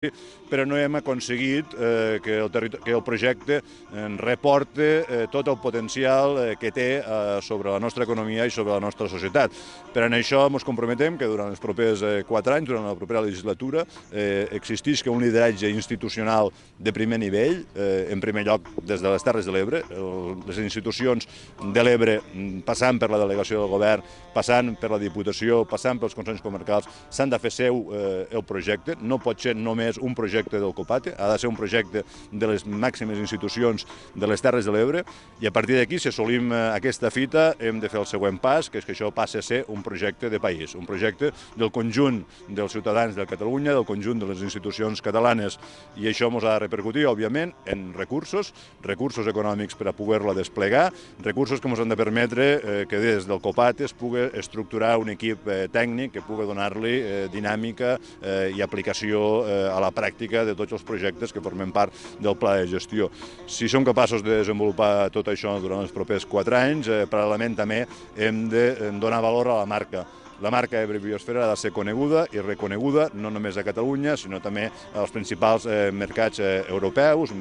però no hem aconseguit que el projecte reporte tot el potencial que té sobre la nostra economia i sobre la nostra societat. Per això ens comprometem que durant els propers 4 anys, durant la propera legislatura, existisca un lideratge institucional de primer nivell, en primer lloc des de les Terres de l'Ebre, les institucions de l'Ebre, passant per la delegació del govern, passant per la Diputació, passant pels consells comarcals, s'han de fer seu el projecte, no pot ser només un projecte del COPATE, ha de ser un projecte de les màximes institucions de les Terres de l'Ebre, i a partir d'aquí, si assolim aquesta fita, hem de fer el següent pas, que és que això passi a ser un projecte de país, un projecte del conjunt dels ciutadans de Catalunya, del conjunt de les institucions catalanes, i això ens ha de repercutir, òbviament, en recursos econòmics per a poder-la desplegar, recursos que ens han de permetre que des del COPATE es pugui estructurar un equip tècnic que pugui donar-li dinàmica i aplicació a la pràctica de tots els projectes que formen part del pla de gestió. Si som capaços de desenvolupar tot això durant els propers 4 anys, paral·lelament també hem de donar valor a la marca. La marca Ebre Biosfera ha de ser coneguda i reconeguda no només a Catalunya, sinó també als principals mercats europeus,